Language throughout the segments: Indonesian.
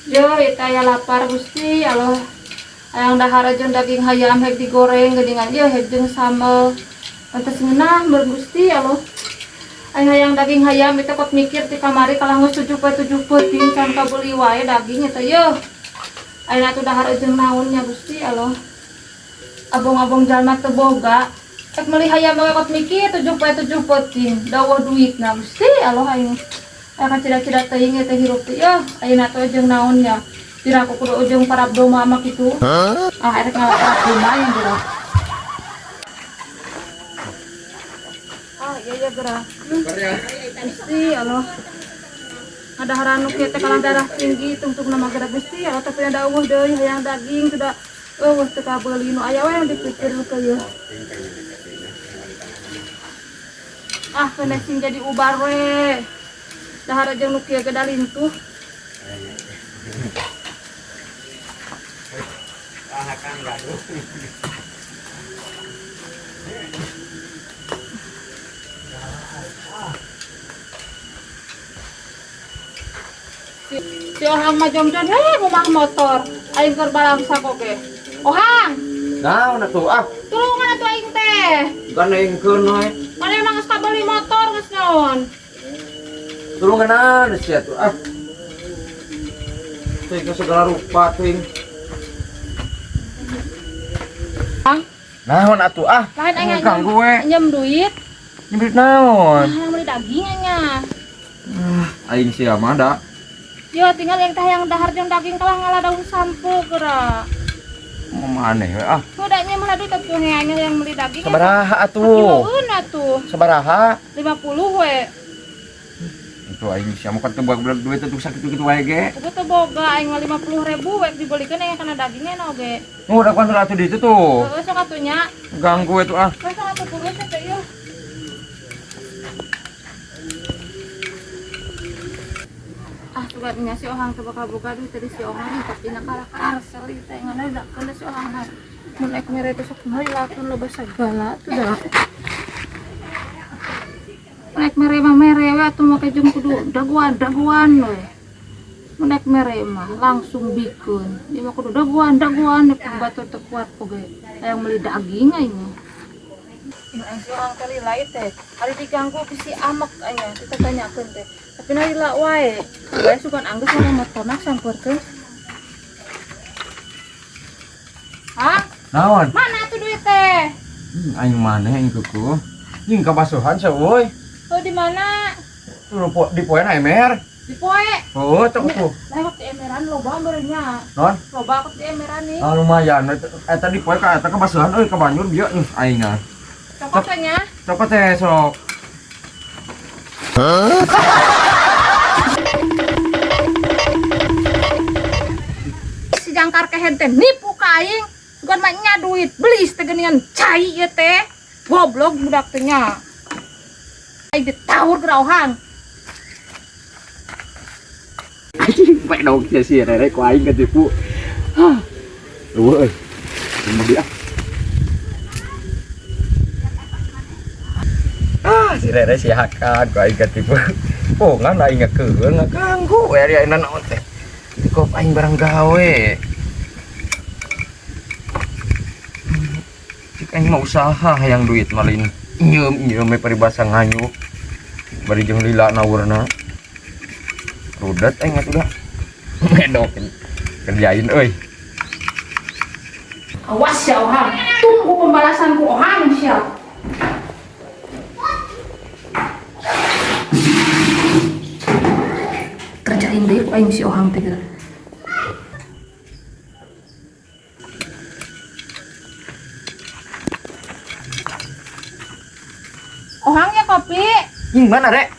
Yo, eta aya lapar Gusti Allah. Hayang dahar jeung daging hayam hek digoreng geuningan ieu hek jeung sambal. Pantes ngeunah meureun Gusti Allah. Aya hayang daging hayam eta kot mikir ti kamari kalah geus 7 peuting can kabeuli wae daging eta yeuh. Ayeuna tuh dahar jeung naonnya Gusti Allah. Abong-abong jalma teu boga. Cek meuli hayam we kot mikir 7 peuting. Dawuh duitna Gusti Allah aing. Aya cida-cida teuing eta hirup teh yeuh. Ayeuna tuh jeung naonnya. Tira aku kudu ujung parab doma mah kitu. Erek ngalah parab doma yang gerak. Iya gerak. Gusti Allah. Ada haranu kieu teh kalah darah tinggi tungtungna mah gerak Gusti Allah tapi ada eueuh deui hayang daging sudah eueuh teu kabeuli nu aya we dipikir ke ieu. Kena sing jadi ubar we. Dahar jeung nu kieu ge da lintuh. Si Ohang mah jongjon rumah motor aing keur balangsa koge. Ohang naon atuh tulungan atuh aing teh gandengkeun we mana emang geus kabeli motor geus naon tulunganan sia atuh teh ke segala rupa teuing naon atuh lain aing ganggu we njem duit nyebut naon beli daging nya aing sia mah da yo tinggal yang teh yang dahar jeung daging kalah ngalah daun sampo geura mau aneh we udah nya mah duit atuh yang beli daging sabaraha atuh kiloeun atuh sabaraha 50 we itu aing sia mah kan teu boga duit atuh sakitu-kitu wae ge aku teu boga aing mah 50.000 we dibelikeun aya kana dagingnya na oge udah kan atuh di itu tuh sok atunya ganggu itu sok atuh purus teh ieu tugasnya si Ohang teu bakal boga duit tadi si Ohang tapi nakala karsel teh ngana da kana si Ohang mah mun ek mere teh sok ngalilakeun loba sagala tuh da mun ek mere mah mere we atuh make jeung kudu daguan we mun ek mere mah langsung bikeun ieu mah kudu daguan nek batur teu kuat oge hayang meuli daging aing mah aing si Ohang teh lila teh ari diganggu bisi amek aya ditanyakeun teh tapi nalila wae bae sugan anggus sama motorna sampeurkeun naon mana tuh duit teh aing maneh aing kuku jeung kabasuhan euy di mana di poe na emer di poe tok tuh lewat di emeran loba beureunya non loba aku di emeran nih lumayan eta di poe ka eta kabasuhan euy ka banjur bieu aing cokot nya cokot teh sok si jangkar ke henteu nipu ka aing sugan mah nya duit beli teh geuningan cai ieu teh goblok budak teh nya aing ditawur geura Ohang bae dong sia rere ku aing ketipu eueuh euy dia si rere si hakan ku aing ketipu ngan aing ngakeun ngaganggu we ari ayeuna naon teh dikop aing barang gawe cik aing mau usaha hayang duit malin nyeum we paribasa nganyuk bari jeung lila nawurna rudet aing atuh da medok kerjain euy awas ya Ohang tunggu pembalasanku Ohang siap kerjain deh ku aing si Ohang teh geura Ohang ya kopi mana rek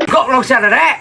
goblok sia rek